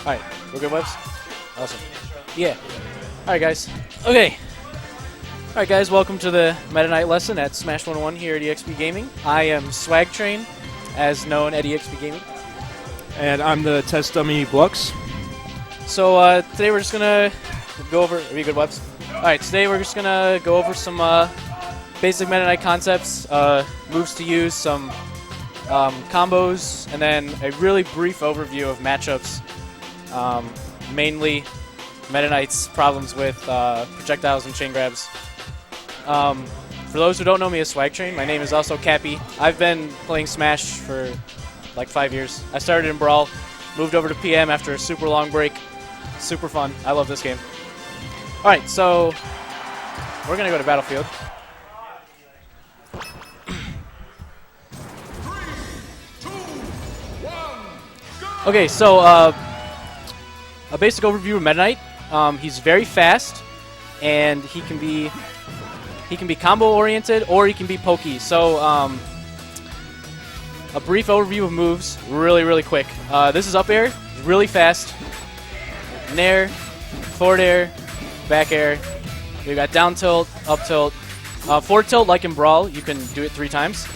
All right, we're good, Webs? Awesome. Yeah. All right, guys. Okay. All right, guys, welcome to the Meta Knight lesson at Smash 101 here at EXP Gaming. I am Swag Train, as known at EXP Gaming. And I'm the test dummy Blux. So today we're just going to go over... Are you good, Webs? All right, today we're just going to go over some basic Meta Knight concepts, moves to use, some combos, and then a really brief overview of matchups, mainly Meta Knight's problems with projectiles and chain grabs. For those who don't know me as Swag Train, my name is also Kappy. I've been playing Smash for like 5 years. I started in Brawl, moved over to PM after a super long break. Super fun. I love this game. All right, so we're going to go to Battlefield. Okay, so a basic overview of Meta Knight. He's very fast, and he can be combo oriented or he can be pokey. So a brief overview of moves, really quick. This is up air, really fast. Nair, forward air, back air. We got down tilt, up tilt, forward tilt. Like in Brawl, you can do it 3 times.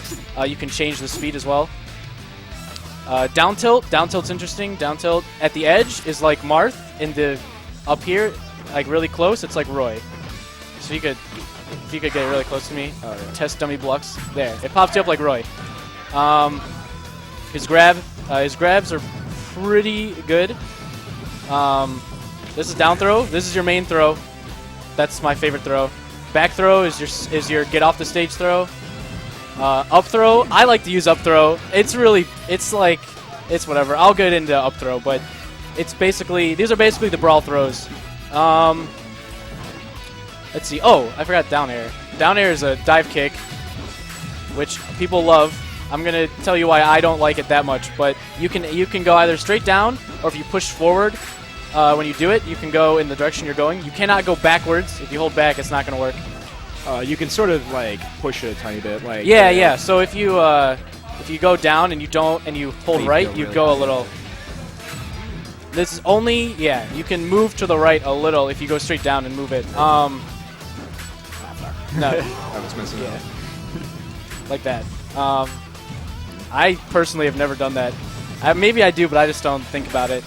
You can change the speed as well. Down tilt's interesting. Down tilt at the edge is like Marth. In the up here, like really close, it's like Roy. So if you could get really close to me, test dummy Blux. There, it pops you up like Roy. His grabs are pretty good. This is down throw. This is your main throw. That's my favorite throw. Back throw is your get off the stage throw. Up throw, I like to use up throw. It's whatever. I'll get into up throw, but these are basically the Brawl throws. Let's see. Oh, I forgot down air. Down air is a dive kick, which people love. I'm gonna tell you why I don't like it that much, but you can go either straight down, or if you push forward when you do it, you can go in the direction you're going. You cannot go backwards. If you hold back, it's not gonna work. You can sort of like push it a tiny bit, like yeah. So if you go down and you hold right, you go a little. This is only you can move to the right a little if you go straight down and move it. No, I was messing up. Like that. I personally have never done that. Maybe I do, but I just don't think about it.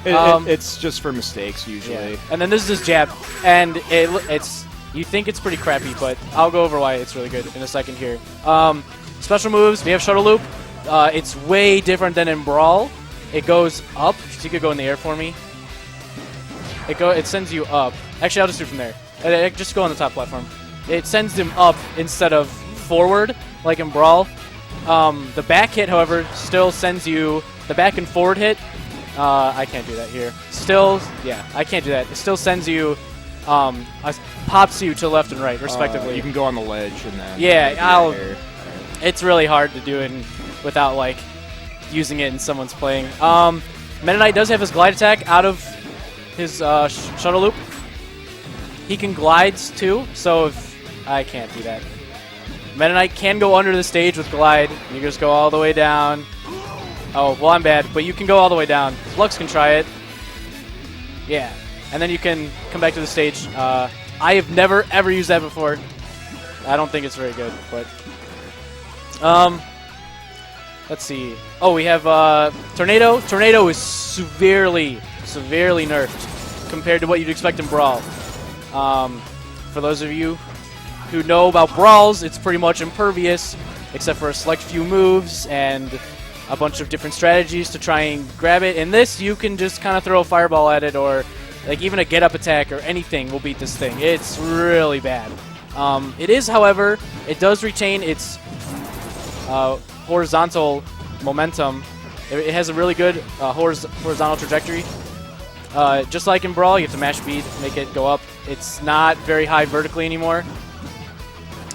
It's just for mistakes usually. Yeah. And then this is his jab, and it's. You think it's pretty crappy, but I'll go over why it's really good in a second here. Special moves, we have Shuttle Loop. It's way different than in Brawl. It goes up, so you could go in the air for me. It sends you up. Actually, I'll just do it from there. Just go on the top platform. It sends him up instead of forward, like in Brawl. The back hit, however, still sends you... The back and forward hit, I can't do that here. I can't do that. It still sends you... pops you to left and right, respectively. You can go on the ledge and then... It's really hard to do it without, like, using it in someone's playing. Meta Knight does have his glide attack out of his shuttle loop. He can glides, too, so if I can't do that. Meta Knight can go under the stage with glide. You just go all the way down. Oh, well, I'm bad, but you can go all the way down. Flux can try it. Yeah. And then you can come back to the stage. I have never, ever used that before. I don't think it's very good, but... let's see. Oh, we have Tornado. Tornado is severely nerfed compared to what you'd expect in Brawl. For those of you who know about Brawls, it's pretty much impervious, except for a select few moves and a bunch of different strategies to try and grab it. In this, you can just kind of throw a fireball at it, or like even a get-up attack or anything will beat this thing. It's really bad. It is, however, it does retain its horizontal momentum. It has a really good horizontal trajectory. Just like in Brawl, you have to mash speed, make it go up. It's not very high vertically anymore.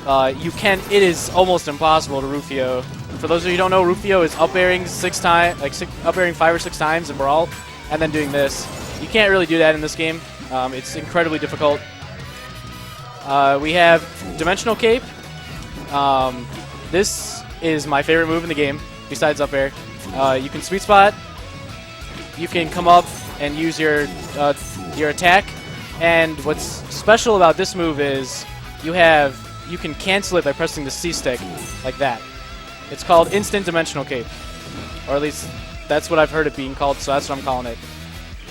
It is almost impossible to Rufio. For those of you who don't know, Rufio is up airing up airing 5 or 6 times in Brawl, and then doing this. You can't really do that in this game. It's incredibly difficult. We have Dimensional Cape. This is my favorite move in the game, besides up air. You can sweet spot, you can come up and use your attack. And what's special about this move is you can cancel it by pressing the C stick like that. It's called Instant Dimensional Cape, or at least that's what I've heard it being called, so that's what I'm calling it.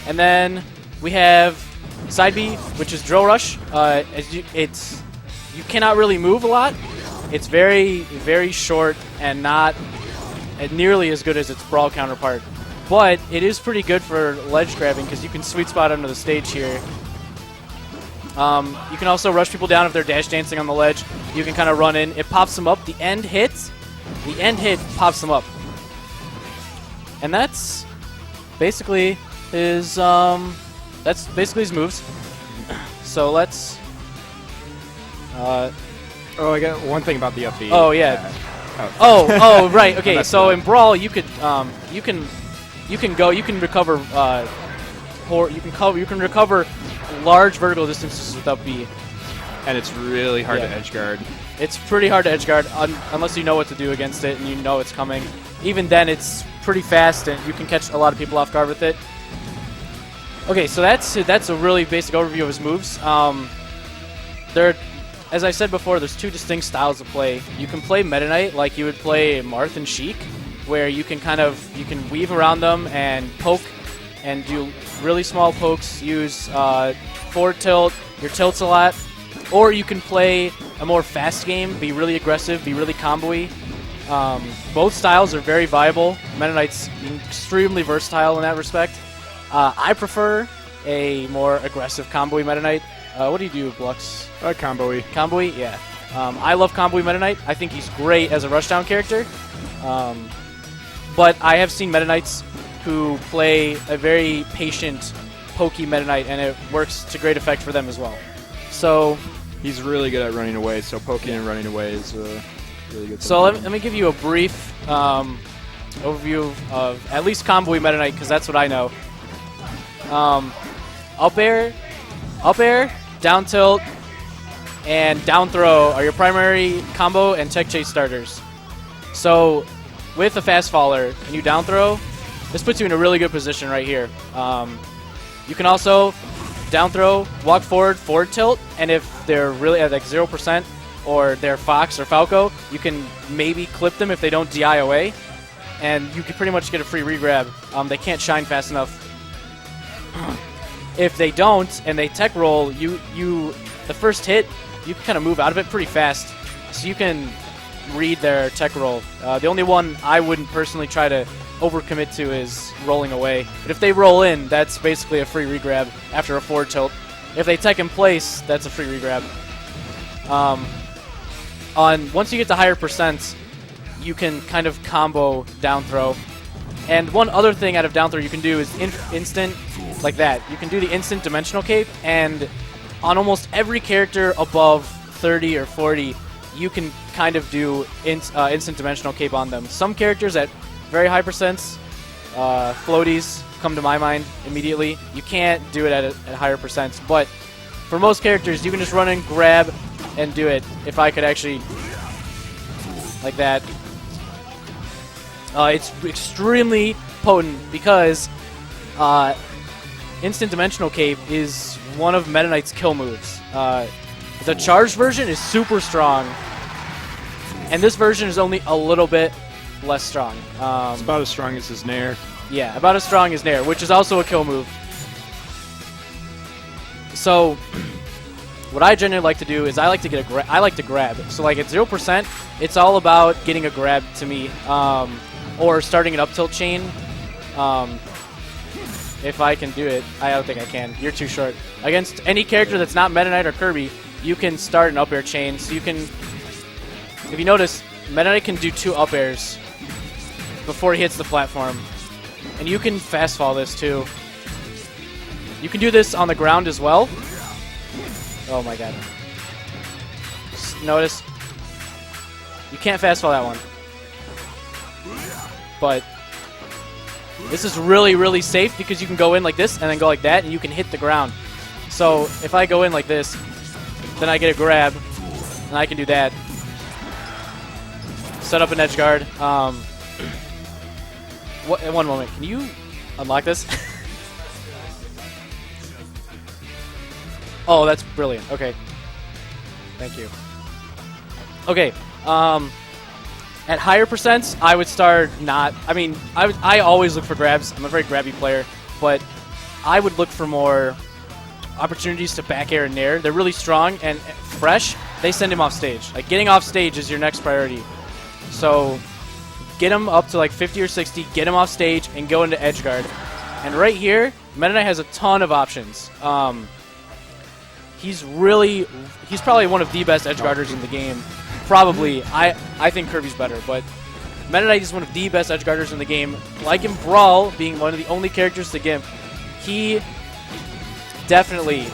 And then we have Side B, which is Drill Rush. You cannot really move a lot. It's very, very short and not nearly as good as its Brawl counterpart. But it is pretty good for ledge grabbing because you can sweet spot under the stage here. You can also rush people down if they're dash dancing on the ledge. You can kind of run in. It pops them up. The end hit pops them up. And that's basically his moves. So let's I got one thing about the up B. Oh yeah. Right. Okay. So in Brawl, you can recover you can recover large vertical distances with up B. And it's really hard to edge guard. It's pretty hard to edge guard unless you know what to do against it and you know it's coming. Even then, it's pretty fast and you can catch a lot of people off guard with it. Okay, so that's a really basic overview of his moves. As I said before, there's two distinct styles of play. You can play Meta Knight like you would play Marth and Sheik, where you can weave around them and poke and do really small pokes, use forward tilt, your tilts a lot. Or you can play a more fast game, be really aggressive, be really combo-y. Both styles are very viable. Meta Knight's extremely versatile in that respect. I prefer a more aggressive combo-y Meta Knight. What do you do, Blux? Combo-y. Combo-y? Yeah. I love combo-y Meta Knight. I think he's great as a rushdown character. But I have seen Meta Knights who play a very patient, pokey Meta Knight, and it works to great effect for them as well. So he's really good at running away, so poking and running away is really good. So let me give you a brief overview of at least combo-y Meta Knight, because that's what I know. Up air, down tilt, and down throw are your primary combo and tech chase starters. So with a fast faller and you down throw, this puts you in a really good position right here. You can also down throw, walk forward, forward tilt, and if they're really at like 0% or they're Fox or Falco, you can maybe clip them if they don't DI away, and you can pretty much get a free regrab. They can't shine fast enough. If they don't and they tech roll, the first hit, you can kind of move out of it pretty fast, so you can read their tech roll. The only one I wouldn't personally try to overcommit to is rolling away. But if they roll in, that's basically a free regrab after a forward tilt. If they tech in place, that's a free regrab. Once you get to higher percents, you can kind of combo down throw. And one other thing out of down throw you can do is instant, like that. You can do the instant dimensional cape, and on almost every character above 30 or 40, you can kind of do instant dimensional cape on them. Some characters at very high percents, floaties come to my mind immediately. You can't do it at higher percents, but for most characters, you can just run in, grab, and do it. If I could actually, like that. It's extremely potent because instant dimensional cape is one of Meta Knight's kill moves. The charged version is super strong, and this version is only a little bit less strong. It's about as strong as his Nair. Yeah, about as strong as Nair, which is also a kill move. So what I generally like to do is I like to grab. So like at 0%, it's all about getting a grab to me, or starting an up tilt chain. If I can do it, I don't think I can. You're too short. Against any character that's not Meta Knight or Kirby, you can start an up air chain. So you can, if you notice, Meta Knight can do 2 up airs before he hits the platform. And you can fast fall this too. You can do this on the ground as well. Oh my god. Just notice, you can't fast fall that one. But this is really, really safe because you can go in like this and then go like that, and you can hit the ground. So if I go in like this, then I get a grab, and I can do that. Set up an edge guard. One moment. Can you unlock this. Oh, that's brilliant. Okay. Thank you. Okay. At higher percents, I would start not... I mean, I always look for grabs. I'm a very grabby player. But I would look for more opportunities to back air and nair. They're really strong and fresh. They send him off stage. Like, getting off stage is your next priority. So, get him up to like 50 or 60, get him off stage, and go into edge guard. And right here, Meta Knight has a ton of options. He's probably one of the best edge guarders in the game. Probably. I think Kirby's better, but Meta Knight is one of the best edge guarders in the game. Like in Brawl, being one of the only characters to GIMP, he definitely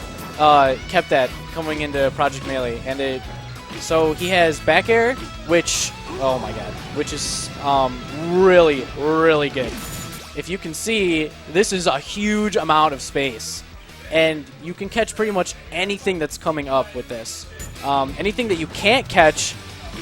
kept that coming into Project Melee. And so he has back air, which, oh my god, which is really, really good. If you can see, this is a huge amount of space. And you can catch pretty much anything that's coming up with this. Anything that you can't catch,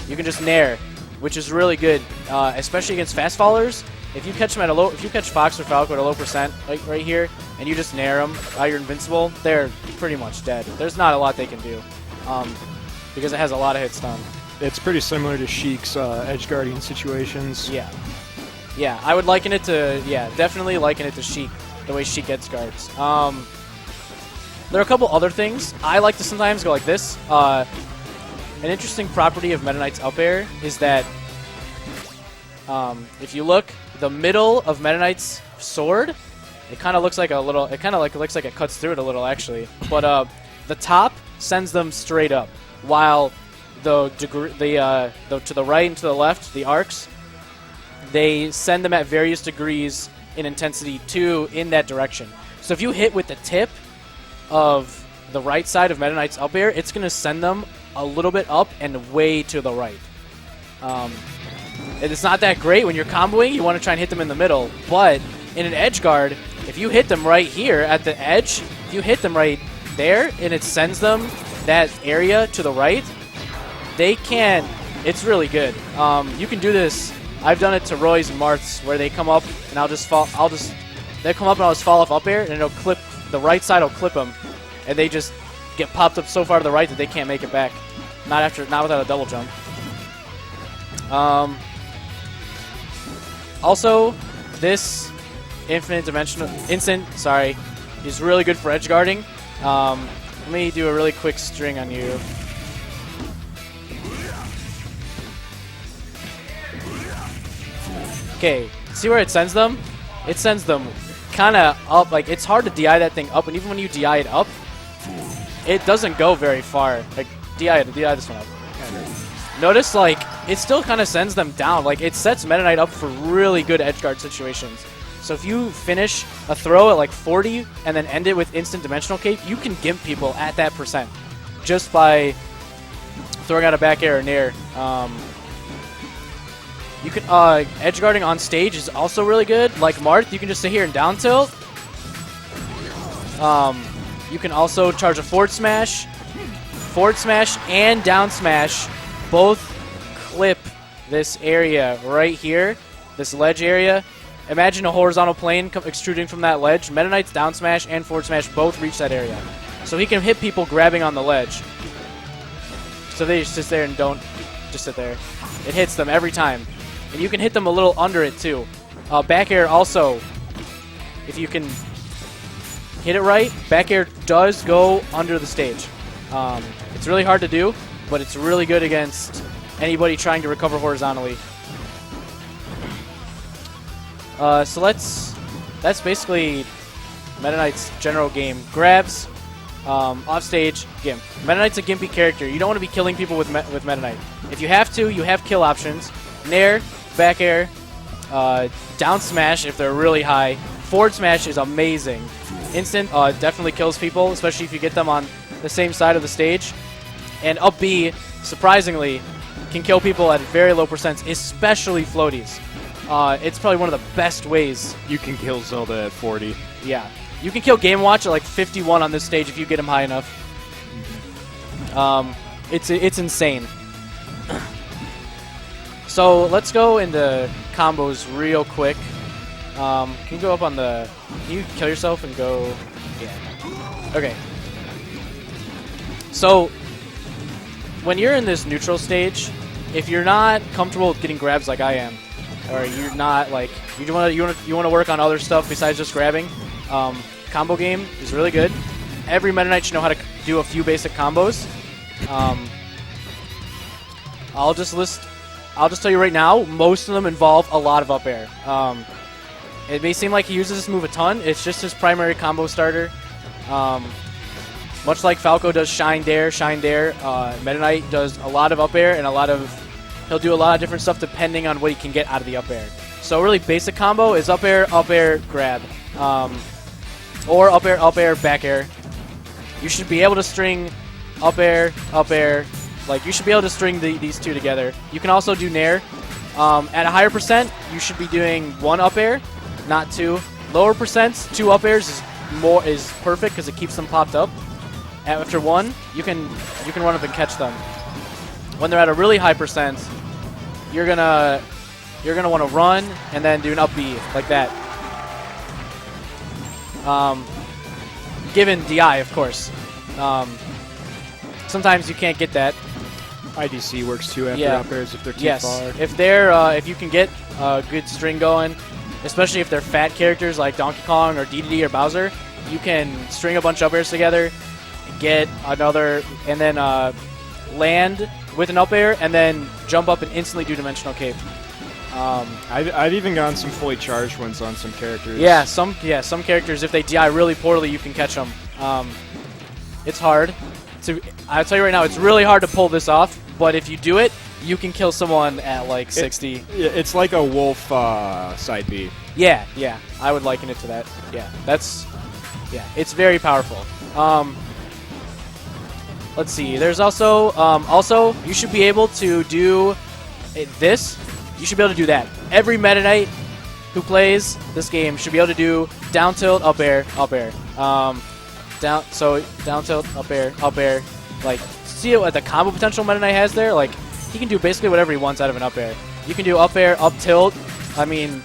you can just nair, which is really good, especially against fast fallers. If you catch them at a low, if you catch Fox or Falco at a low percent, like right here, and you just nair them while you're invincible, they're pretty much dead. There's not a lot they can do, because it has a lot of hit stun. It's pretty similar to Sheik's edge guarding situations. Yeah, yeah, I would liken it to, yeah, definitely liken it to Sheik, the way Sheik gets guards. There are a couple other things. I like to sometimes go like this. An interesting property of Meta Knight's up air is that if you look, the middle of Meta Knight's sword, it kind of looks like a little. It kind of looks like it cuts through it a little, actually. But the top sends them straight up, while to the right and to the left, the arcs, they send them at various degrees in intensity in that direction. So if you hit with the tip of the right side of Meta Knight's up air, it's going to send them a little bit up and way to the right. It's not that great when you're comboing. You want to try and hit them in the middle. But in an edge guard, if you hit them right here at the edge, if you hit them right there and it sends them that area to the right, they can... It's really good. You can do this. I've done it to Roy's and Marth's where they come up and they come up and I'll just fall off up air and it'll clip. The right side will clip them, and they just get popped up so far to the right that they can't make it back. Not without a double jump. Also, this instant, sorry, is really good for edge guarding. Let me do a really quick string on you. Okay, see where it sends them? It sends them kind of up. Like, it's hard to DI that thing up, and even when you DI it up, it doesn't go very far. Like, DI this one up. Notice, like, it still kind of sends them down. Like, it sets Meta Knight up for really good edge guard situations. So if you finish a throw at like 40 and then end it with instant dimensional cape, you can gimp people at that percent just by throwing out a back air or nair. You can edge guarding on stage is also really good. Like Marth, you can just sit here and down tilt. You can also charge a forward smash and down smash. Both clip this area right here, this ledge area. Imagine a horizontal plane extruding from that ledge. Meta Knight's down smash and forward smash both reach that area, so he can hit people grabbing on the ledge. So they just sit there and don't just sit there. It hits them every time. And you can hit them a little under it too. Back air also, if you can hit it right, back air does go under the stage. It's really hard to do, but it's really good against anybody trying to recover horizontally. So that's basically Meta Knight's general game. Grabs, offstage, gimp. Meta Knight's a gimpy character. You don't want to be killing people with Meta Knight. If you have to, you have kill options. Nair, back air, down smash if they're really high. Forward smash is amazing. Instant definitely kills people, especially if you get them on the same side of the stage. And up B, surprisingly, can kill people at very low percents, especially floaties. It's probably one of the best ways. You can kill Zelda at 40. Yeah. You can kill Game Watch at like 51 on this stage if you get him high enough. It's insane. So let's go into combos real quick. Can you go up on the... Can you kill yourself and go... Yeah. Okay. So, when you're in this neutral stage, if you're not comfortable with getting grabs like I am, or you're not like... You want to work on other stuff besides just grabbing, combo game is really good. Every Meta Knight should know how to do a few basic combos. I'll just tell you right now, most of them involve a lot of up air. It may seem like he uses this move a ton. It's just his primary combo starter. Much like Falco does Shine Dare, Meta Knight does a lot of up air and he'll do a lot of different stuff depending on what he can get out of the up air. So really basic combo is up air, grab. Or up air, back air. You should be able to string up air. Like, you should be able to string these two together. You can also do Nair. At a higher percent, you should be doing 1 up air, not 2. Lower percents, 2 up airs is perfect because it keeps them popped up. After 1, you can run up and catch them. When they're at a really high percent, you're gonna want to run and then do an up B like that. Given DI, of course. Sometimes you can't get that. IDC works too after up airs if they're too far. If you can get a good string going, especially if they're fat characters like Donkey Kong or DDD or Bowser, you can string a bunch of up airs together, get another, and then land with an up air, and then jump up and instantly do dimensional cape. I've even gotten some fully charged ones on some characters. Yeah, some characters, if they DI really poorly, you can catch them. It's hard. I'll tell you right now, it's really hard to pull this off, but if you do it, you can kill someone at like 60. It's like a wolf side B. Yeah, I would liken it to that. Yeah, it's very powerful. Let's see, there's also, you should be able to do this. You should be able to do that. Every Meta Knight who plays this game should be able to do down tilt, up air. Down tilt, up air. Like, see what the combo potential Meta Knight has there? Like, he can do basically whatever he wants out of an up air. You can do up air, up tilt. I mean,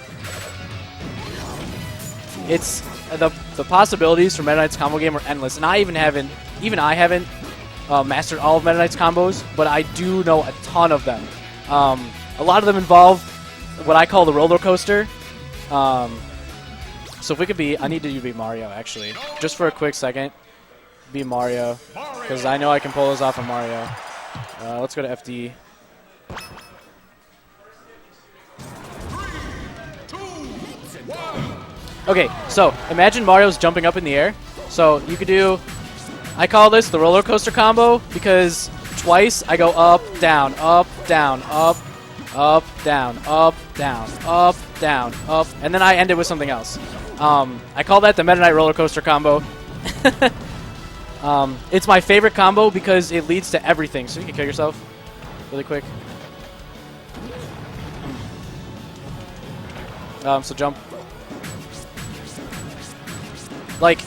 it's the possibilities for Meta Knight's combo game are endless. And I haven't mastered all of Meta Knight's combos, but I do know a ton of them. A lot of them involve what I call the roller coaster. So if we could I need you to be Mario, actually. Just for a quick second. Be Mario. Because I know I can pull those off of Mario. Let's go to FD. 3, 2, 1. Okay, so imagine Mario's jumping up in the air. So you could do... I call this the roller coaster combo because twice I go up, down, up, down, up, up, down, up, down, up, down, up, and then I end it with something else. I call that the Meta Knight roller coaster combo. It's my favorite combo because it leads to everything. So you can kill yourself really quick. So jump. Like,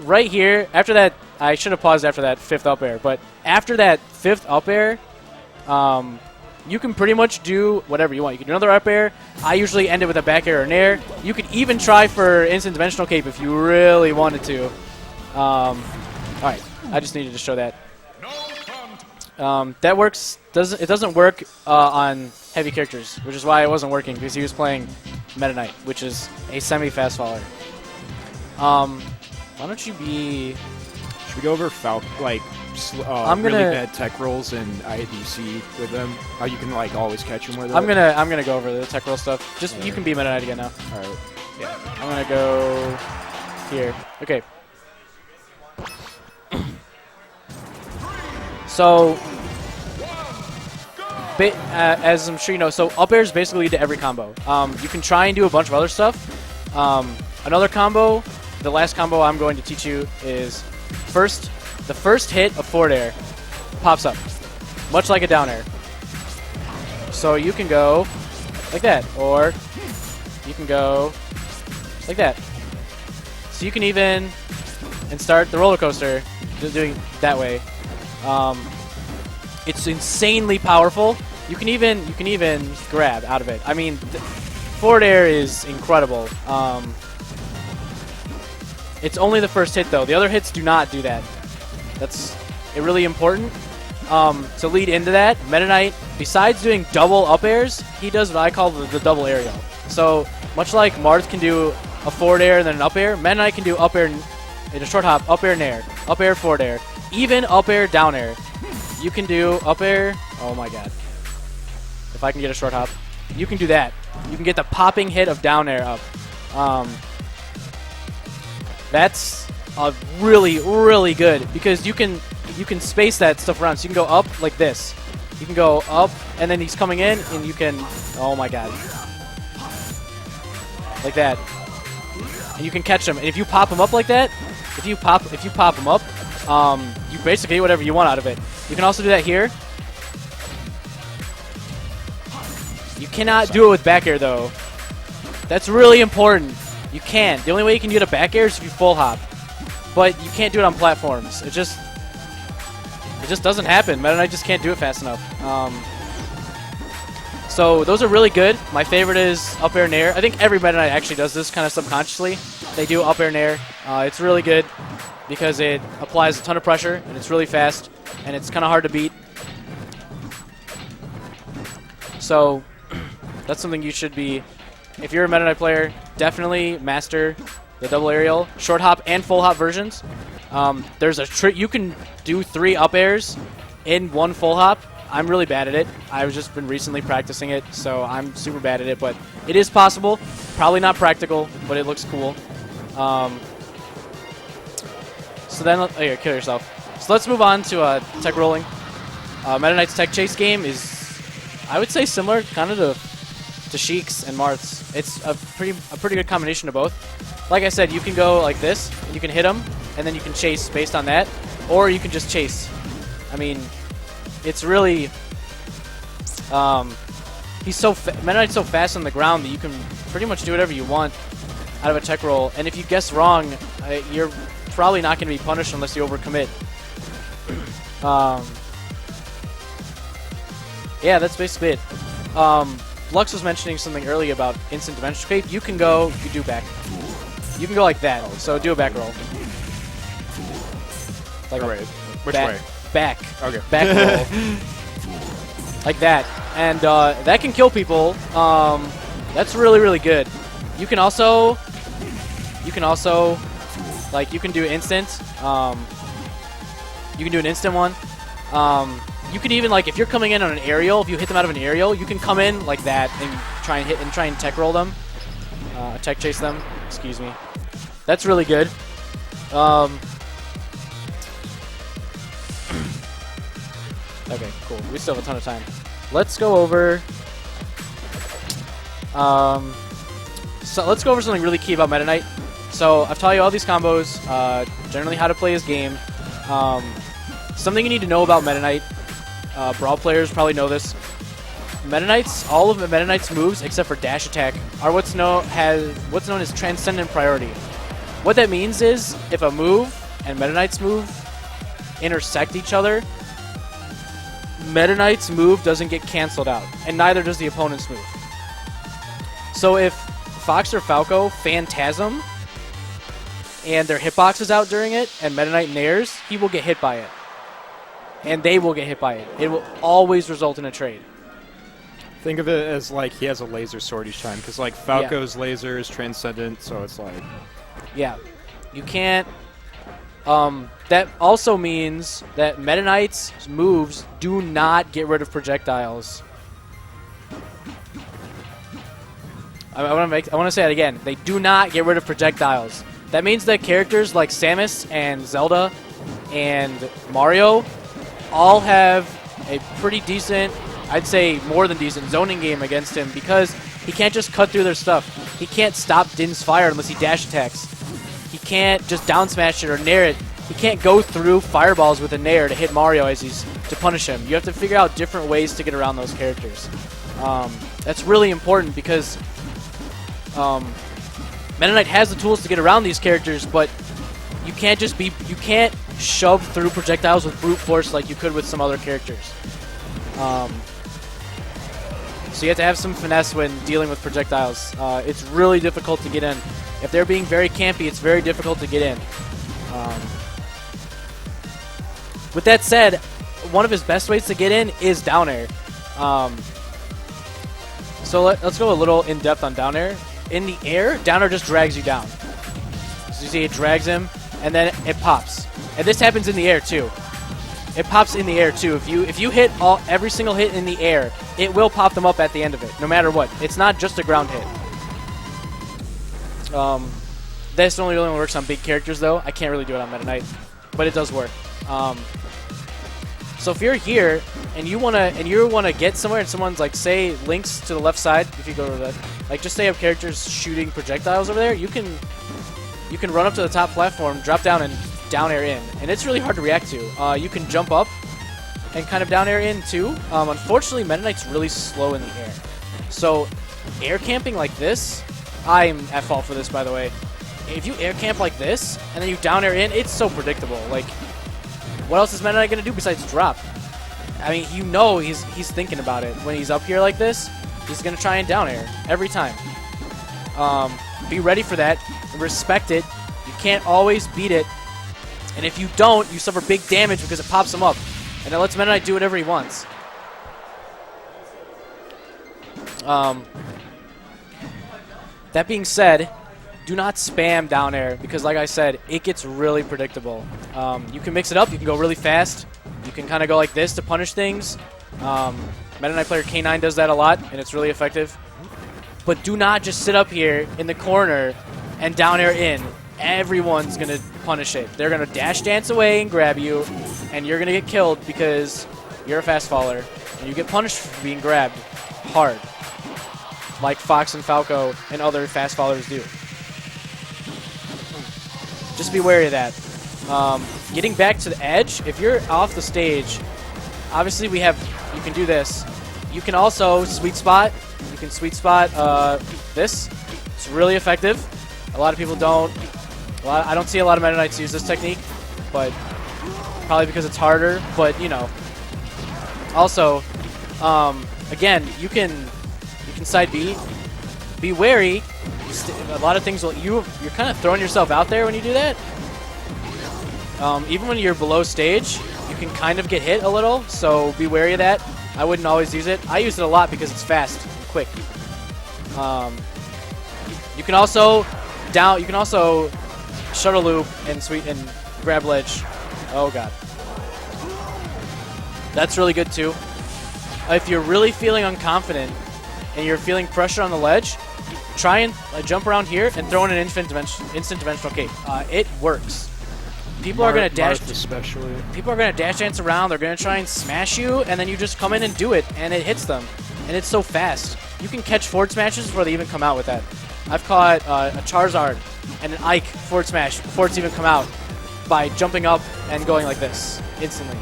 right here, after that, I should have paused after that 5th up air, but after that 5th up air, you can pretty much do whatever you want. You can do another up air. I usually end it with a back air or nair. You could even try for instant dimensional cape if you really wanted to. Alright, I just needed to show that. That works. It doesn't work on heavy characters, which is why it wasn't working, because he was playing Meta Knight, which is a semi-fast faller. Why don't you be... Should we go over really bad tech rolls and IDC with them? How you can like always catch them with it? I'm gonna go over the tech roll stuff. Just you can be Meta Knight again now. All right. Yeah. I'm gonna go here. Okay. So, as I'm sure you know, so up airs basically lead to every combo. You can try and do a bunch of other stuff. Another combo, the last combo I'm going to teach you is the first hit of forward air pops up, much like a down air. So you can go like that, or you can go like that. So you can even start the roller coaster doing that way. It's insanely powerful. You can even grab out of it. I mean, forward air is incredible. It's only the first hit, though. The other hits do not do that. That's really important. To lead into that, Meta Knight, besides doing double up airs, he does what I call the double aerial. So, much like Marth can do a forward air and then an up air, Meta Knight can do up air in a short hop, up air, nair, up air, forward air, even up air, down air. You can do up air. Oh my god. If I can get a short hop, you can do that. You can get the popping hit of down air up. That's really, really good because you can space that stuff around. So you can go up like this. You can go up, and then he's coming in, and you can. Oh my god. Like that. And you can catch him. And if you pop him up like that, if you pop him up, you basically get whatever you want out of it. You can also do that here. You cannot do it with back air though. That's really important. You can. The only way you can get a back air is if you full hop. But you can't do it on platforms. It just doesn't happen. Meta Knight just can't do it fast enough. So those are really good. My favorite is up air nair. I think every Meta Knight actually does this kind of subconsciously. They do up air nair. It's really good because it applies a ton of pressure and it's really fast and it's kind of hard to beat. So that's something you should be, if you're a Meta Knight player, definitely master the double aerial, short hop, and full hop versions. There's a trick. You can do 3 up airs in 1 full hop. I'm really bad at it. I've just been recently practicing it, so I'm super bad at it. But it is possible. Probably not practical, but it looks cool. So then, here, kill yourself. So let's move on to tech rolling. Meta Knight's tech chase game is, I would say, similar kind of to Sheik's and Marth's. It's a pretty good combination of both. Like I said, you can go like this, and you can hit him, and then you can chase based on that, or you can just chase. I mean, it's really, he's so Meta Knight's so fast on the ground that you can pretty much do whatever you want out of a tech roll. And if you guess wrong, you're probably not going to be punished unless you overcommit. Yeah, that's basically it. Lux was mentioning something earlier about instant dimensional escape. You can do back. You can go like that. So do a back roll. Like right. Which way? Back. Okay. Back roll. Like that. And that can kill people. That's really, really good. You can also like, you can do instant. You can do an instant one. You can even, like, if you're coming in on an aerial, if you hit them out of an aerial, you can come in like that and try and tech roll them. Tech chase them. Excuse me. That's really good. Okay, cool. We still have a ton of time. Let's go over. So let's go over something really key about Meta Knight. So I've taught you all these combos, generally how to play his game. Something you need to know about Meta Knight. Brawl players probably know this. All of Meta Knight's moves, except for dash attack, are what's known as transcendent priority. What that means is, if a move and Meta Knight's move intersect each other, Meta Knight's move doesn't get canceled out, and neither does the opponent's move. So if Fox or Falco phantasm and their hitbox is out during it, and Meta Knight nairs, he will get hit by it. And they will get hit by it. It will always result in a trade. Think of it as like he has a laser sword each time, because like Falco's laser is transcendent, so it's like... Yeah. You can't... that also means that Meta Knight's moves do not get rid of projectiles. I want to say it again. They do not get rid of projectiles. That means that characters like Samus and Zelda and Mario all have a pretty decent, I'd say more than decent, zoning game against him, because he can't just cut through their stuff. He can't stop Din's fire unless he dash attacks. He can't just down smash it or nair it. He can't go through fireballs with a nair to hit Mario to punish him. You have to figure out different ways to get around those characters. That's really important because Meta Knight has the tools to get around these characters, but you can't shove through projectiles with brute force like you could with some other characters. So you have to have some finesse when dealing with projectiles. It's really difficult to get in. If they're being very campy, it's very difficult to get in. With that said, one of his best ways to get in is down air. So let's go a little in depth on down air. In the air, down air just drags you down. So you see it drags him, and then it pops. And this happens in the air too. It pops in the air too. If you hit every single hit in the air, it will pop them up at the end of it, no matter what. It's not just a ground hit. This only really works on big characters though. I can't really do it on Meta Knight, but it does work. So if you're here and you wanna get somewhere and someone's like, say Link's to the left side, if you go to the just say you have characters shooting projectiles over there, you can run up to the top platform, drop down, and down air in, and it's really hard to react to. You can jump up and kind of down air in too. Unfortunately, Meta Knight's really slow in the air, so air camping like this, I'm at fault for this by the way. If you air camp like this and then you down air in, it's so predictable. Like, what else is Meta Knight gonna do besides drop? I mean, you know he's thinking about it when he's up here like this. He's gonna try and down air every time. Be ready for that. Respect it. You can't always beat it. And if you don't, you suffer big damage because it pops him up. And it lets Meta Knight do whatever he wants. That being said, do not spam down air because, like I said, it gets really predictable. You can mix it up. You can go really fast. You can kind of go like this to punish things. Meta Knight player K9 does that a lot, and it's really effective. But do not just sit up here in the corner and down air in. Everyone's going to punish it. They're going to dash dance away and grab you, and you're going to get killed because you're a fast faller. And you get punished for being grabbed hard, like Fox and Falco and other fast fallers do. Just be wary of that. Getting back to the edge, if you're off the stage, obviously you can do this. You can also sweet spot. You can sweet spot this. It's really effective. A lot of people don't. I don't see a lot of Meta Knights use this technique, but probably because it's harder. But you know, also, again, you can side B. Be wary. A lot of things you're kind of throwing yourself out there when you do that. Even when you're below stage, you can kind of get hit a little, so be wary of that. I wouldn't always use it. I use it a lot because it's fast and quick. You can also shuttle loop and grab ledge. Oh god, that's really good too. If you're really feeling unconfident and you're feeling pressure on the ledge, try and jump around here and throw in an instant dimensional cape. It works. People are gonna dash. Especially. People are gonna dash dance around. They're gonna try and smash you, and then you just come in and do it, and it hits them. And it's so fast. You can catch forward smashes before they even come out with that. I've caught a Charizard and an Ike forward smash before it's even come out by jumping up and going like this instantly.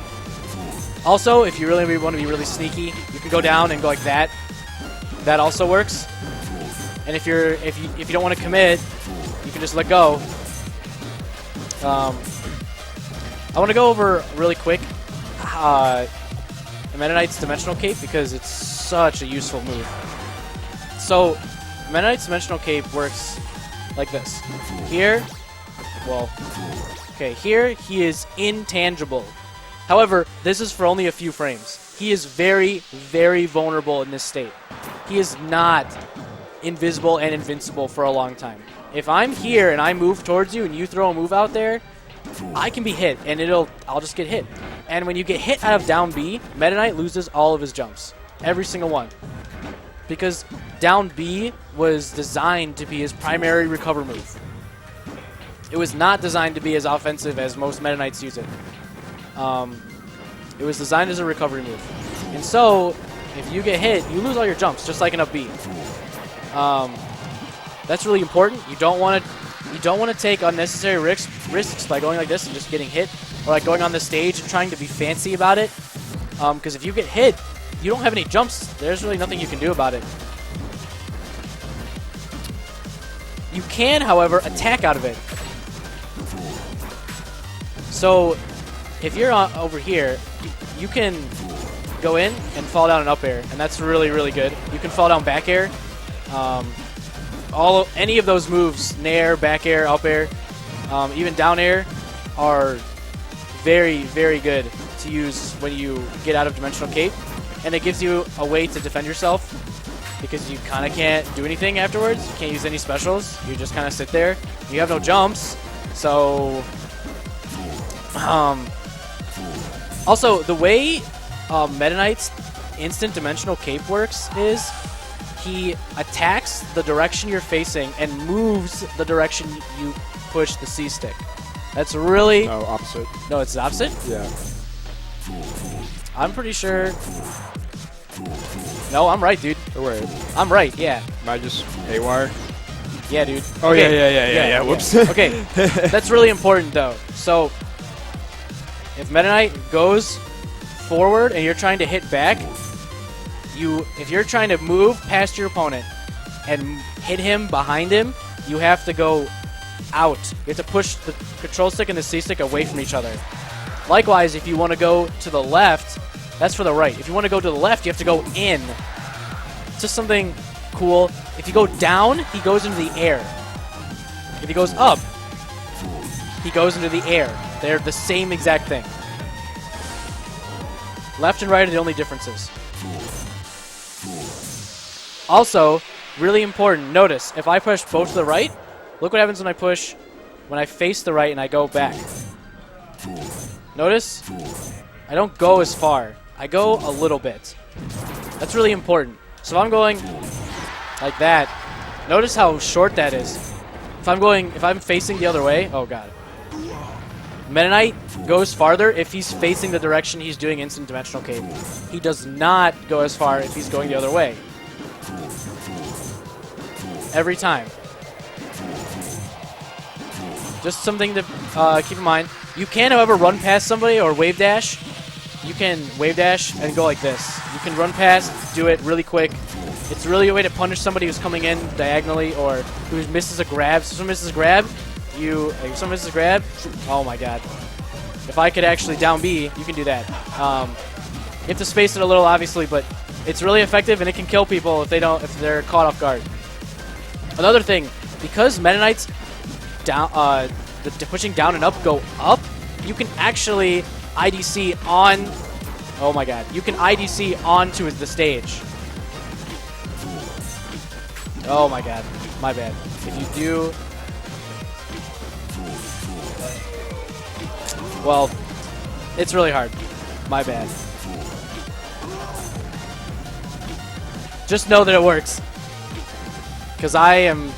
Also, if you really want to be really sneaky, you can go down and go like that. That also works. And if you don't want to commit, you can just let go. I want to go over really quick Meta Knight's Dimensional Cape because it's such a useful move. So, Meta Knight's Dimensional Cape works like this. Here, here he is intangible. However, this is for only a few frames. He is very, very vulnerable in this state. He is not invisible and invincible for a long time. If I'm here and I move towards you and you throw a move out there, I can be hit and I'll just get hit. And when you get hit out of down B, Meta Knight loses all of his jumps. Every single one. Because down B was designed to be his primary recover move. It was not designed to be as offensive as most Meta Knights use it. It was designed as a recovery move. And so, if you get hit, you lose all your jumps, just like an up B. That's really important. You don't want to take unnecessary risks by going like this and just getting hit, or like going on the stage and trying to be fancy about it. Because if you get hit, you don't have any jumps. There's really nothing you can do about it. You can, however, attack out of it. So, if you're over here, you can go in and fall down an up air, and that's really, really good. You can fall down back air. Any of those moves, nair, back air, up air, even down air, are very, very good to use when you get out of Dimensional Cape. And it gives you a way to defend yourself because you kind of can't do anything afterwards. You can't use any specials. You just kind of sit there. You have no jumps. So, also, the way Meta Knight's instant Dimensional Cape works is he attacks the direction you're facing and moves the direction you push the C stick. That's really... No, opposite. No, it's the opposite? Yeah. I'm pretty sure... No, I'm right, dude. Oh, wait. I'm right, yeah. Am I just haywire? Yeah, dude. Oh, Okay. yeah. Whoops. Okay, that's really important, though. So, if Meta Knight goes forward and you're trying to hit back, if you're trying to move past your opponent and hit him behind him, you have to go out. You have to push the control stick and the C stick away from each other. Likewise, if you want to go to the left, that's for the right. If you want to go to the left, you have to go in. It's just something cool. If you go down, he goes into the air. If he goes up, he goes into the air. They're the same exact thing. Left and right are the only differences. Also, really important, notice, if I push both to the right, look what happens when I face the right and I go back. Notice, I don't go as far. I go a little bit. That's really important. So if I'm going like that, notice how short that is. If I'm facing the other way, oh god. Meta Knight goes farther if he's facing the direction he's doing instant Dimensional Cape. He does not go as far if he's going the other way. Every time. Just something to keep in mind. You can, however, run past somebody or wave dash. You can wave dash and go like this. You can run past, do it really quick. It's really a way to punish somebody who's coming in diagonally or who misses a grab. So if someone misses a grab, oh my god. If I could actually down B, you can do that. You have to space it a little, obviously, but it's really effective and it can kill people if they're caught off guard. Another thing, because Meta Knight's down, the pushing down and up go up, you can actually IDC on. Oh my god! You can IDC onto the stage. Oh my god! My bad. If you do, well, it's really hard. My bad. Just know that it works. Because I am...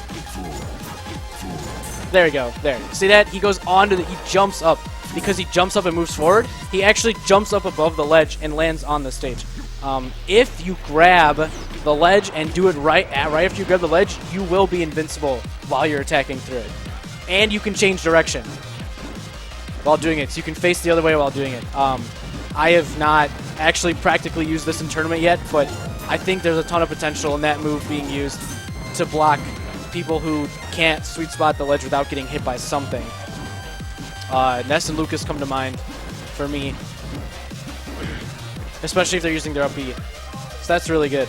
There we go. There. See that? He goes on to he jumps up. Because he jumps up and moves forward, he actually jumps up above the ledge and lands on the stage. If you grab the ledge and do it right after you grab the ledge, you will be invincible while you're attacking through it. And you can change direction while doing it. So you can face the other way while doing it. I have not actually practically used this in tournament yet, but I think there's a ton of potential in that move being used to block people who can't sweet spot the ledge without getting hit by something. Ness and Lucas come to mind for me, especially if they're using their up B. So that's really good.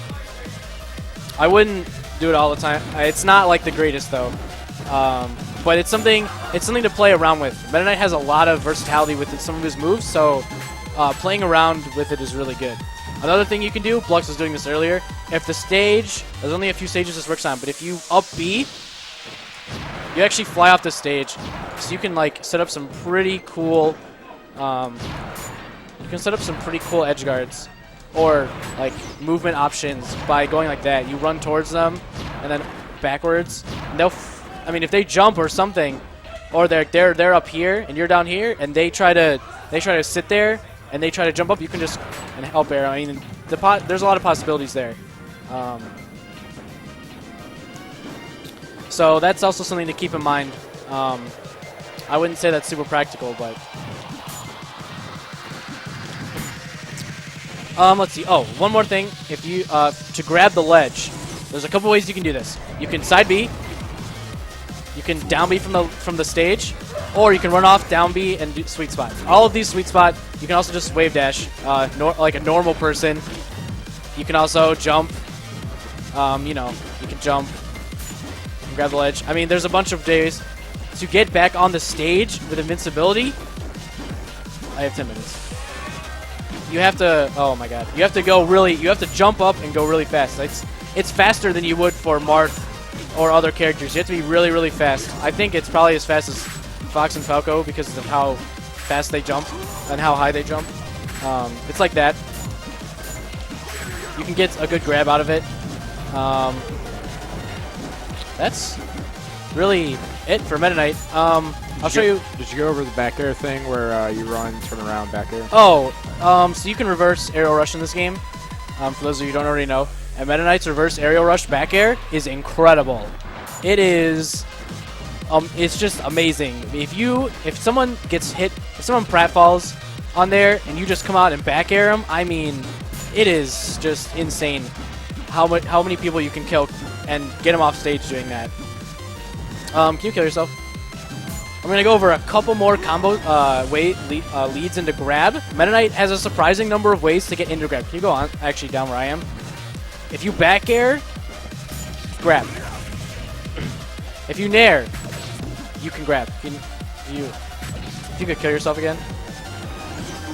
I wouldn't do it all the time. It's not like the greatest though, but it's something to play around with. Meta Knight has a lot of versatility with some of his moves, so playing around with it is really good. Another thing you can do, Blux was doing this earlier, if the stage, there's only a few stages this works on, but if you up B, you actually fly off the stage, so you can like set up some pretty cool, edge guards or like movement options by going like that. You run towards them and then backwards. And I mean, if they jump or something, or they're up here and you're down here, and they try to sit there and they try to jump up, you can just up air. I mean, there's a lot of possibilities there. So that's also something to keep in mind. I wouldn't say that's super practical, but... let's see. Oh, one more thing. If you to grab the ledge, there's a couple ways you can do this. You can side B. You can down B from the stage, Or you can run off, down B, and do sweet spot. All of these sweet spot. You can also just wave dash like a normal person. You can also jump. You know, you can jump and grab the ledge. I mean, there's a bunch of ways to get back on the stage with invincibility. I have 10 minutes. You have to, oh my god. You have to go really, you have to jump up and go really fast. It's faster than you would for Marth or other characters. You have to be really, really fast. I think it's probably as fast as Fox and Falco because of how fast they jump and how high they jump. It's like that. You can get a good grab out of it. That's really it for Meta Knight. I'll show you. Did you go over the back air thing where you run, turn around, back air? Oh, so you can reverse aerial rush in this game. For those of you who don't already know, and Meta Knight's reverse aerial rush back air is incredible. It is. It's just amazing. If someone gets hit, if someone pratfalls on there, and you just come out and back air them, I mean, it is just insane how many people you can kill and get them off stage doing that. Can you kill yourself? I'm going to go over a couple more combo leads into grab. Meta Knight has a surprising number of ways to get into grab. Can you go on? Actually, down where I am. If you back air, grab. If you nair, you can grab. If you could kill yourself again.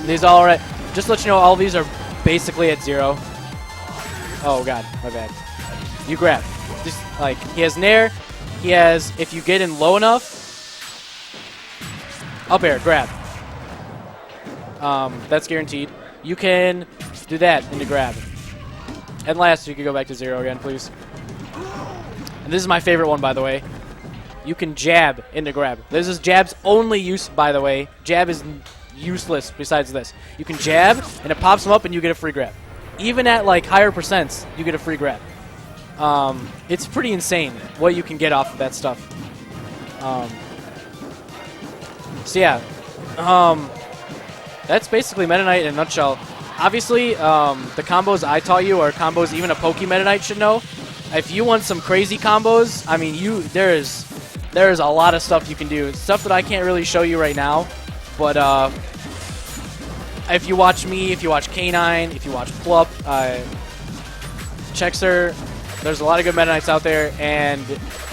These all right. Just to let you know, all of these are basically at 0. Oh god, my bad. You grab. Just like he has nair. He has, if you get in low enough, up air, grab. That's guaranteed. You can do that into grab. And last, you can go back to 0 again, please. And this is my favorite one, by the way. You can jab into grab. This is jab's only use, by the way. Jab is useless besides this. You can jab, and it pops them up, and you get a free grab. Even at like higher percents, you get a free grab. It's pretty insane what you can get off of that stuff. So yeah, that's basically Meta Knight in a nutshell. Obviously, the combos I taught you are combos even a Poke Meta Knight should know. If you want some crazy combos, I mean, there's a lot of stuff you can do. Stuff that I can't really show you right now, but if you watch me, if you watch K9, if you watch Plup, Chexer, there's a lot of good Meta Knights out there, and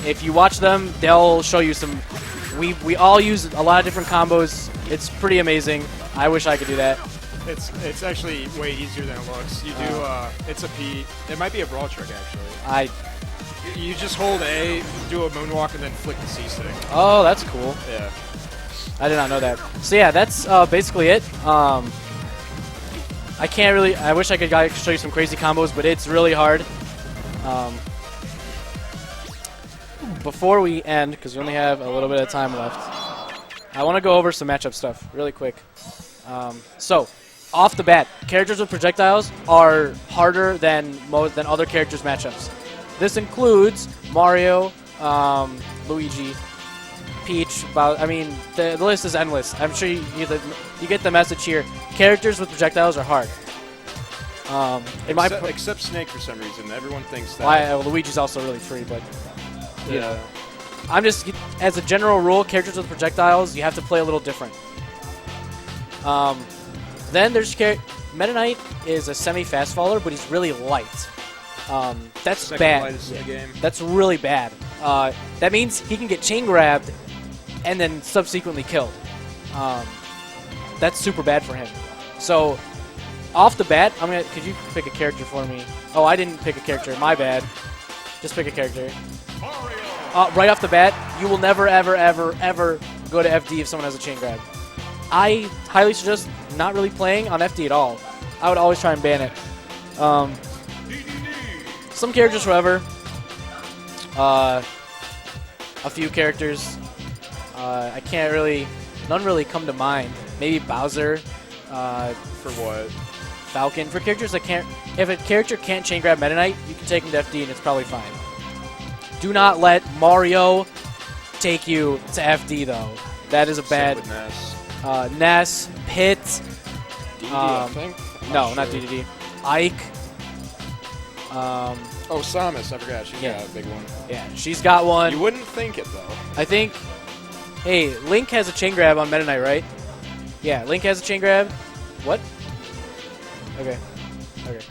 if you watch them, they'll show you some. We all use a lot of different combos. It's pretty amazing. I wish I could do that. It's actually way easier than it looks. You do it's a P. It might be a brawl trick actually. You just hold A, do a moonwalk, and then flick the C stick. Oh, that's cool. Yeah. I did not know that. So yeah, that's basically it. I can't really. I wish I could show you some crazy combos, but it's really hard. Before we end, because we only have a little bit of time left, I want to go over some matchup stuff really quick. So, off the bat, characters with projectiles are harder than other characters' matchups. This includes Mario, Luigi, Peach. I mean, the list is endless. I'm sure you get the message here. Characters with projectiles are hard. Except Snake for some reason. Everyone thinks that. Well, Luigi's also really free, but you know. I'm just, as a general rule, characters with projectiles, you have to play a little different. Then there's Meta Knight is a semi-fast faller, but he's really light. That's Second bad. lightest in the game. That's really bad. That means he can get chain grabbed and then subsequently killed. That's super bad for him. So, off the bat, could you pick a character for me? Oh, I didn't pick a character. My bad. Just pick a character. Right off the bat, you will never, ever, ever, ever go to FD if someone has a chain grab. I highly suggest not really playing on FD at all. I would always try and ban it. Some characters, however, a few characters, I can't really, none really come to mind. Maybe Bowser. For what? Falcon. For characters that can't, if a character can't chain grab Meta Knight, you can take him to FD and it's probably fine. Do not let Mario take you to FD though. That is a bad. Same with Ness. Ness, Pit. DDD, I think. No, not DDD. Ike. Oh, Samus. I forgot. She's got a big one. Yeah, she's got one. You wouldn't think it though. I think Hey, Link has a chain grab on Meta Knight, right? Yeah, Link has a chain grab. What? Okay. Okay.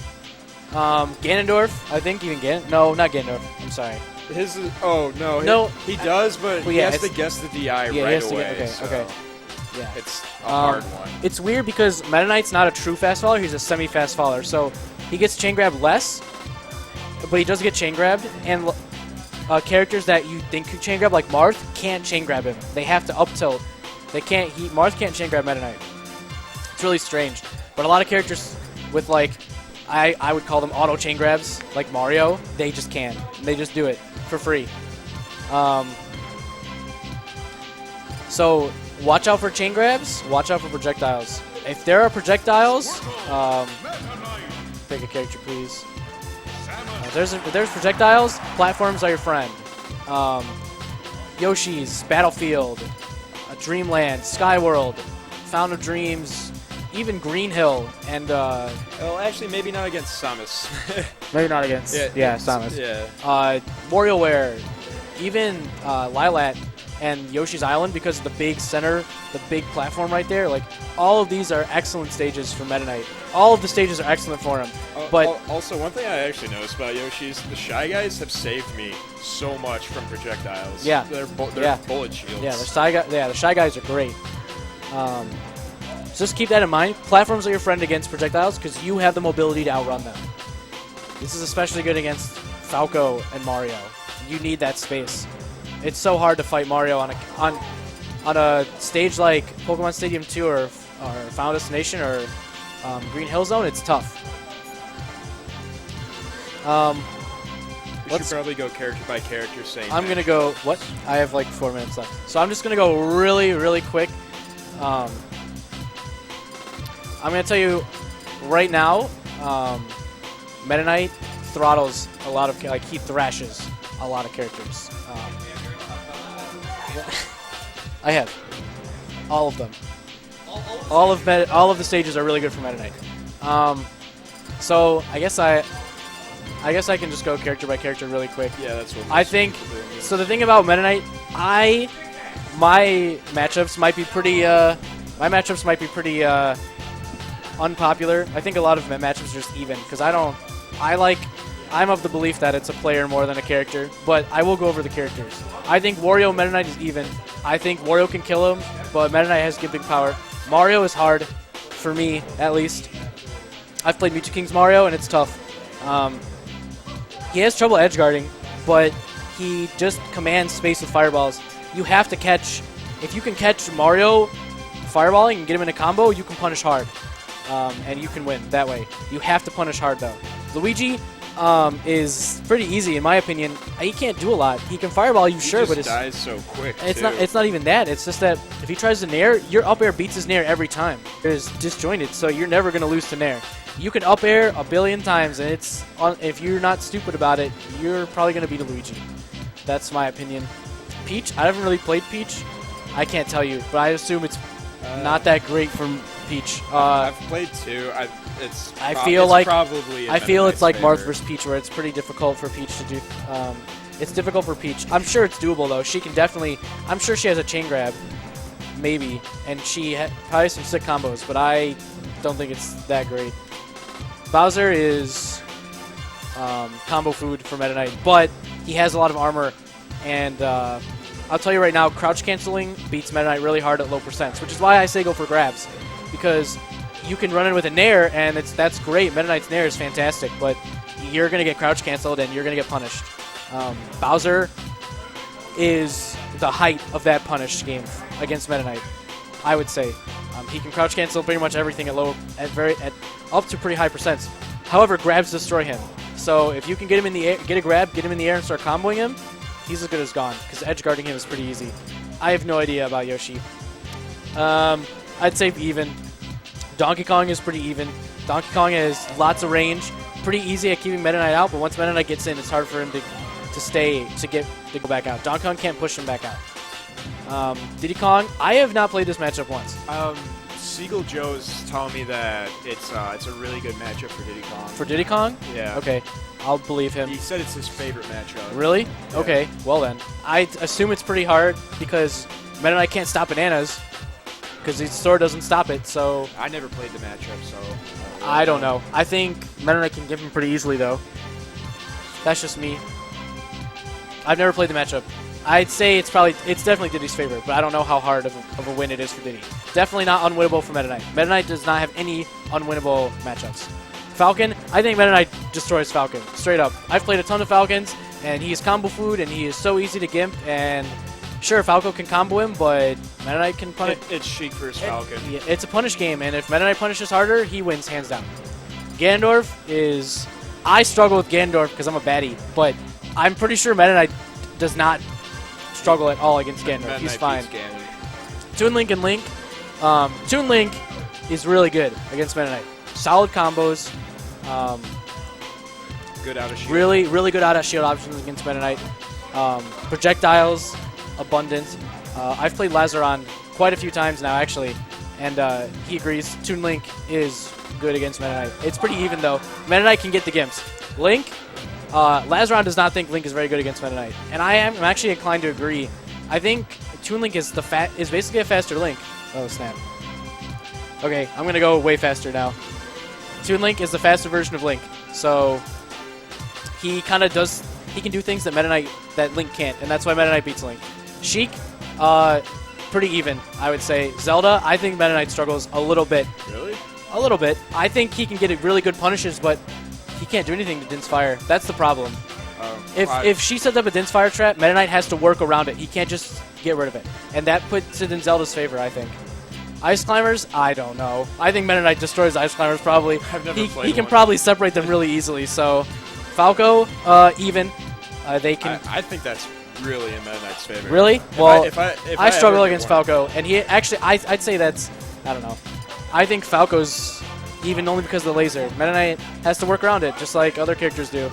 Ganondorf, I think even No, not Ganondorf. I'm sorry. His oh no. No, he does, but well, he yeah, has to guess the DI yeah, right he has to away. get, okay, so okay. Yeah. It's a hard one. It's weird because Meta Knight's not a true fast faller, he's a semi-fast faller. So he gets chain grabbed less, but he does get chain grabbed, and characters that you think could chain grab, like Marth, can't chain grab him. They have to up tilt. They can't. Marth can't chain grab Meta Knight. It's really strange. But a lot of characters with like, I would call them auto chain grabs, like Mario, they just can. They just do it for free. So watch out for chain grabs. Watch out for projectiles. If there are projectiles, pick a character, please. If there's projectiles, platforms are your friend. Yoshi's, Battlefield, Dreamland, Skyworld, Fountain of Dreams, even Green Hill, and well, actually, maybe not against Samus. maybe not against Samus. Yeah. WarioWare, even Lilat and Yoshi's Island, because of the big center, the big platform right there. Like, all of these are excellent stages for Meta Knight. All of the stages are excellent for him. But also, one thing I actually noticed about Yoshi's, the Shy Guys have saved me so much from projectiles. Yeah. They're bullet shields. Yeah, the Shy Guys are great. So just keep that in mind. Platforms are your friend against projectiles because you have the mobility to outrun them. This is especially good against Falco and Mario. You need that space. It's so hard to fight Mario on a stage like Pokemon Stadium 2 or Final Destination or Green Hill Zone. It's tough. We should probably go character by character. I'm going to go... What? I have like 4 minutes left. So I'm just going to go really, really quick. I'm going to tell you right now, Meta Knight throttles a lot of... Like, he thrashes a lot of characters. I have. All of them. All of the stages are really good for Meta Knight. So I guess I can just go character by character really quick. Yeah, that's what I think. So the thing about Meta Knight, my matchups might be pretty unpopular. I think a lot of matchups are just even because I'm of the belief that it's a player more than a character, but I will go over the characters. I think Wario Meta Knight is even. I think Wario can kill him, but Meta Knight has big power. Mario is hard, for me at least. I've played Mewtwo King's Mario, and it's tough. He has trouble edge guarding, but he just commands space with fireballs. You have to catch. If you can catch Mario fireballing and get him in a combo, you can punish hard, and you can win that way. You have to punish hard, though. Luigi is pretty easy in my opinion. He can't do a lot. He can fireball you, sure, but he dies so quick. It's not even that. It's just that if he tries to nair, your up air beats his nair every time. It's disjointed, so you're never gonna lose to nair. You can up air a billion times, and if you're not stupid about it, you're probably gonna beat a Luigi. That's my opinion. Peach, I haven't really played Peach. I can't tell you, but I assume it's not that great from Peach. I've played two. I feel it's like favor. Marth versus Peach, where it's pretty difficult for Peach to do. It's difficult for Peach. I'm sure it's doable though. She can definitely. I'm sure she has a chain grab, maybe, and she probably some sick combos. But I don't think it's that great. Bowser is combo food for Meta Knight, but he has a lot of armor, and I'll tell you right now, crouch canceling beats Meta Knight really hard at low percents, which is why I say go for grabs, because you can run in with a nair, and that's great. Meta Knight's nair is fantastic, but you're going to get crouch canceled, and you're going to get punished. Bowser is the height of that punish game against Meta Knight, I would say. He can crouch cancel pretty much everything at up to pretty high percents. However, grabs destroy him. So if you can get him in the air, get a grab, get him in the air, and start comboing him, he's as good as gone, because edge guarding him is pretty easy. I have no idea about Yoshi. I'd say even. Donkey Kong is pretty even. Donkey Kong has lots of range, pretty easy at keeping Meta Knight out, but once Meta Knight gets in, it's hard for him to go back out. Donkey Kong can't push him back out. Diddy Kong, I have not played this matchup once. Seagull Joe's telling me that it's a really good matchup for Diddy Kong. For Diddy Kong? Yeah. Okay, I'll believe him. He said it's his favorite matchup. Really? Yeah. Okay, well then. I assume it's pretty hard because Meta Knight can't stop bananas because his sword doesn't stop it, so... I never played the matchup, so... I don't know. I think Meta Knight can give him pretty easily, though. That's just me. I've never played the matchup. I'd say it's definitely Diddy's favorite, but I don't know how hard of a win it is for Diddy. Definitely not unwinnable for Meta Knight. Meta Knight does not have any unwinnable matchups. Falcon, I think Meta Knight destroys Falcon, straight up. I've played a ton of Falcons, and he is combo food, and he is so easy to gimp, and sure, Falco can combo him, but Meta Knight can punish. It's Sheik versus Falcon. It's a punish game, and if Meta Knight punishes harder, he wins hands down. Ganondorf is... I struggle with Ganondorf because I'm a baddie, but I'm pretty sure Meta Knight does not struggle at all against Ganondorf. He's fine. Toon Link and Link. Toon Link is really good against Meta Knight. Solid combos. Good out of shield. Really good out of shield options against Meta Knight. Projectiles, abundant. I've played Lazaron quite a few times now, actually, and he agrees. Toon Link is good against Meta Knight. It's pretty even, though. Meta Knight can get the gimps. Link, Lazaron does not think Link is very good against Meta Knight, and I'm actually inclined to agree. I think Toon Link is basically a faster Link. Oh, snap. Okay, I'm going to go way faster now. Toon Link is the faster version of Link, so he kind of does... He can do things that Link can't, and that's why Meta Knight beats Link. Sheik, pretty even, I would say. Zelda, I think Meta Knight struggles a little bit. Really? A little bit. I think he can get really good punishes, but he can't do anything to Din's Fire. That's the problem. If she sets up a Din's Fire trap, Meta Knight has to work around it. He can't just get rid of it. And that puts it in Zelda's favor, I think. Ice Climbers, I don't know. I think Meta Knight destroys Ice Climbers probably. I've never played He can one. Probably separate them really easily. So, Falco, even. They can. I think that's really in Meta Knight's favor. Really? Well, if I struggle ever against get one. Falco, and he actually, I'd say that's, I don't know. I think Falco's even only because of the laser. Meta Knight has to work around it, just like other characters do.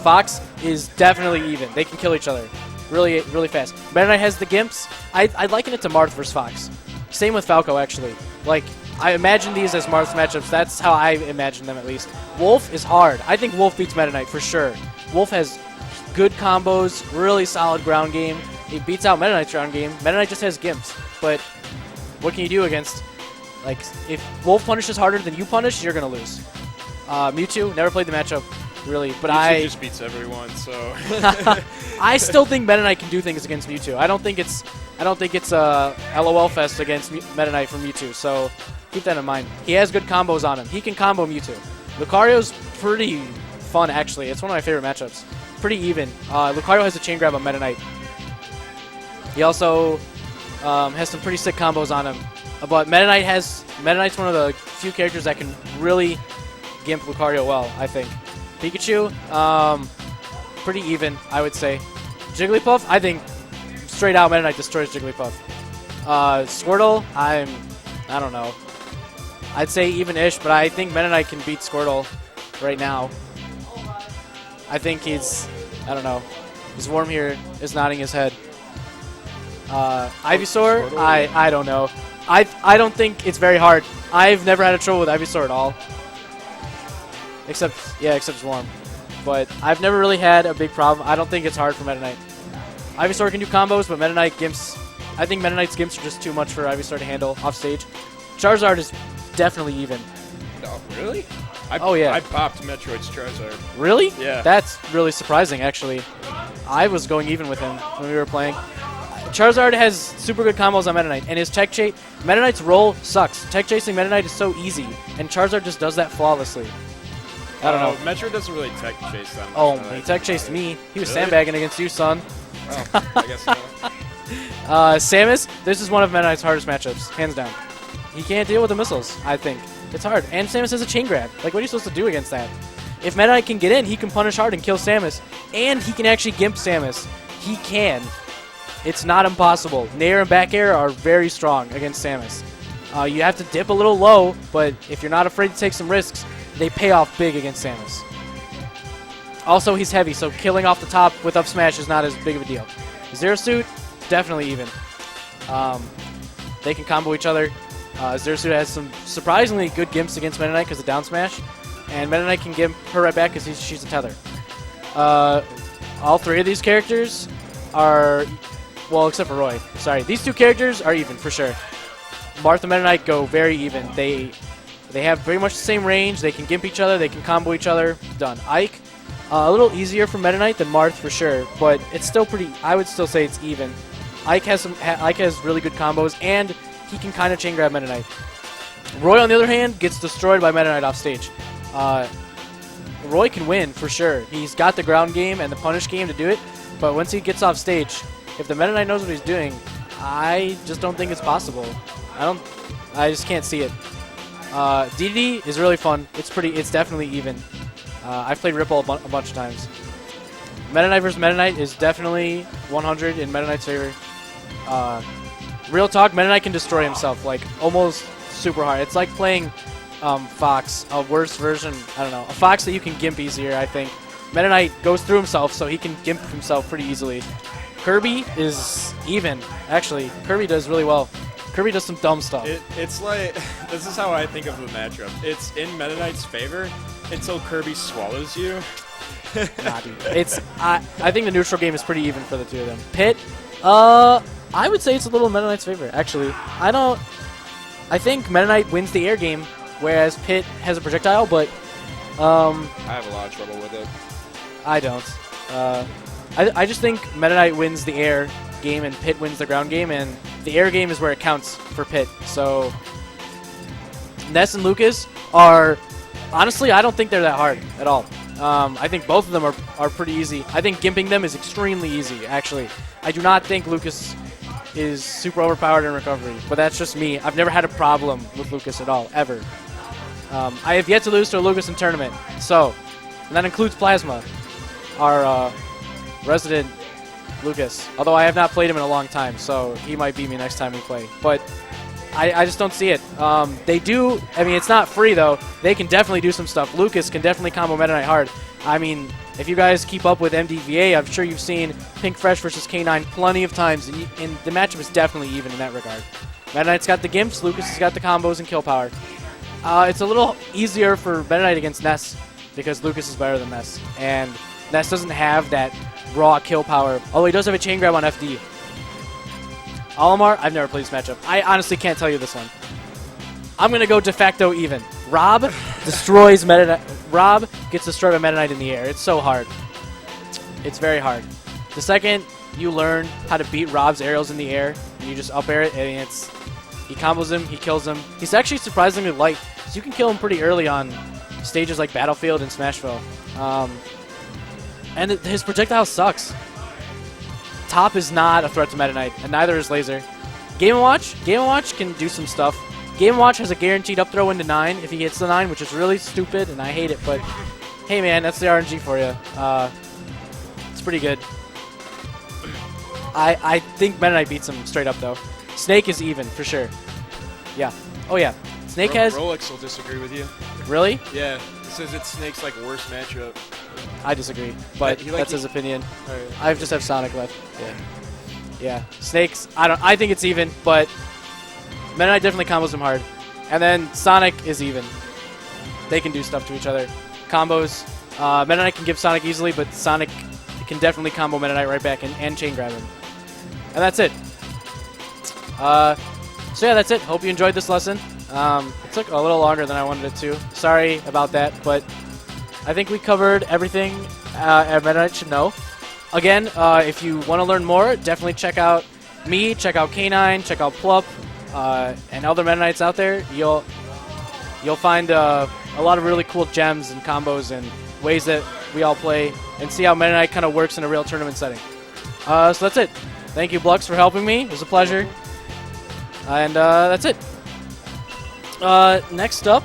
Fox is definitely even. They can kill each other really fast. Meta Knight has the gimps. I'd liken it to Marth versus Fox. Same with Falco, actually. Like, I imagine these as Marth matchups. That's how I imagine them, at least. Wolf is hard. I think Wolf beats Meta Knight for sure. Wolf has good combos, really solid ground game. He beats out Meta Knight's ground game. Meta Knight just has gimps. But what can you do against... Like, if Wolf punishes harder than you punish, you're going to lose. Mewtwo, never played the matchup, really. But Mewtwo just beats everyone, so... I still think Meta Knight can do things against Mewtwo. I don't think it's a LOL fest against Meta Knight from Mewtwo, so keep that in mind. He has good combos on him. He can combo Mewtwo. Lucario's pretty fun, actually. It's one of my favorite matchups. Pretty even. Lucario has a chain grab on Meta Knight. He also has some pretty sick combos on him. But Meta Knight's one of the few characters that can really gimp Lucario well, I think. Pikachu, pretty even, I would say. Jigglypuff, I think straight out Meta Knight destroys Jigglypuff. Squirtle, I don't know. I'd say even-ish, but I think Meta Knight can beat Squirtle right now. I think I don't know. His worm here is nodding his head. Ivysaur, I don't know. I don't think it's very hard. I've never had a trouble with Ivysaur at all. Except Swarm. But I've never really had a big problem. I don't think it's hard for Meta Knight. Ivysaur can do combos, but Meta Knight gimps... I think Meta Knight's gimps are just too much for Ivysaur to handle off stage. Charizard is definitely even. No, really? Oh, yeah. I popped Metroid's Charizard. Really? Yeah. That's really surprising, actually. I was going even with him when we were playing. Charizard has super good combos on Meta Knight, and his tech chase... Meta Knight's roll sucks. Tech chasing Meta Knight is so easy, and Charizard just does that flawlessly. I don't know. Metroid doesn't really tech chase that much. Oh, he tech chased me. He was sandbagging against you, son. Oh, I guess so. Samus, this is one of Meta Knight's hardest matchups, hands down. He can't deal with the missiles, I think. It's hard. And Samus has a chain grab. Like, what are you supposed to do against that? If Meta Knight can get in, he can punish hard and kill Samus. And he can actually gimp Samus. He can. It's not impossible. Nair and back air are very strong against Samus. You have to dip a little low, but if you're not afraid to take some risks, they pay off big against Samus. Also, he's heavy, so killing off the top with up smash is not as big of a deal. Zero Suit, definitely even. They can combo each other. Zero Suit has some surprisingly good gimps against Meta Knight because of down smash, and Meta Knight can gimp her right back because she's a tether. All three of these characters are well, except for Roy. Sorry. These two characters are even, for sure. Marth and Meta Knight go very even. They have very much the same range. They can gimp each other. They can combo each other. Done. Ike, a little easier for Meta Knight than Marth, for sure. But it's still pretty, I would still say it's even. Ike has really good combos, and he can kind of chain grab Meta Knight. Roy, on the other hand, gets destroyed by Meta Knight off stage. Roy can win, for sure. He's got the ground game and the punish game to do it, but once he gets off stage, if the Meta Knight knows what he's doing, I just don't think it's possible. I just can't see it. DDD is really fun. It's definitely even. I've played Ripple a bunch of times. Meta Knight versus Meta Knight is definitely 100 in Meta Knight's favor. Real talk, Meta Knight can destroy himself, like, almost super hard. It's like playing Fox, a worse version, I don't know, a Fox that you can gimp easier, I think. Meta Knight goes through himself, so he can gimp himself pretty easily. Kirby is even, actually. Kirby does really well. Kirby does some dumb stuff. It's like, this is how I think of the matchup. It's in Meta Knight's favor until Kirby swallows you. Nah, dude. I think the neutral game is pretty even for the two of them. Pit, I would say it's a little Meta Knight's favor, actually. I think Meta Knight wins the air game, whereas Pit has a projectile, but I have a lot of trouble with it. I don't. I just think Meta Knight wins the air game and Pit wins the ground game, and the air game is where it counts for Pit. So Ness and Lucas are, honestly, I don't think they're that hard at all. I think both of them are pretty easy. I think gimping them is extremely easy, actually. I do not think Lucas is super overpowered in recovery, but that's just me. I've never had a problem with Lucas at all, ever. I have yet to lose to a Lucas in tournament, so, and that includes Plasma, our resident Lucas. Although I have not played him in a long time, so he might beat me next time we play. But I just don't see it. They do, I mean, it's not free, though. They can definitely do some stuff. Lucas can definitely combo Meta Knight hard. I mean, if you guys keep up with MDVA, I'm sure you've seen Pink Fresh versus K9 plenty of times, and the matchup is definitely even in that regard. Meta Knight's got the gimps, Lucas has got the combos and kill power. It's a little easier for Meta Knight against Ness, because Lucas is better than Ness, and Ness doesn't have that raw kill power, although he does have a chain grab on FD. Olimar, I've never played this matchup. I honestly can't tell you this one. I'm going to go de facto even. Rob destroys Meta Knight. Rob gets destroyed by Meta Knight in the air. It's so hard. It's very hard. The second you learn how to beat Rob's aerials in the air, and you just up air it, and he combos him, he kills him. He's actually surprisingly light, so you can kill him pretty early on stages like Battlefield and Smashville. And his projectile sucks. Top is not a threat to Meta Knight, and neither is Laser. Game & Watch can do some stuff. Game & Watch has a guaranteed up throw into 9 if he hits the 9, which is really stupid, and I hate it, but hey man, that's the RNG for you. It's pretty good. I think Meta Knight beats him straight up, though. Snake is even, for sure. Yeah. Oh yeah. Snake has... Rolex will disagree with you. Really? Yeah. He says it's Snake's like worst matchup. I disagree, but that's his opinion. I just have Sonic left. Yeah. Yeah. Snake's, I think it's even, but Meta Knight definitely combos him hard. And then Sonic is even. They can do stuff to each other. Combos. Meta Knight can give Sonic easily, but Sonic can definitely combo Meta Knight right back and chain grab him. And that's it. So yeah, that's it. Hope you enjoyed this lesson. It took a little longer than I wanted it to. Sorry about that, but I think we covered everything Meta Knight should know. Again, if you want to learn more, definitely check out me, check out K9, check out Plup, and other Meta Knights out there. You'll find a lot of really cool gems and combos and ways that we all play, and see how Meta Knight kind of works in a real tournament setting. So that's it. Thank you, Blux, for helping me. It was a pleasure. And that's it. Next up,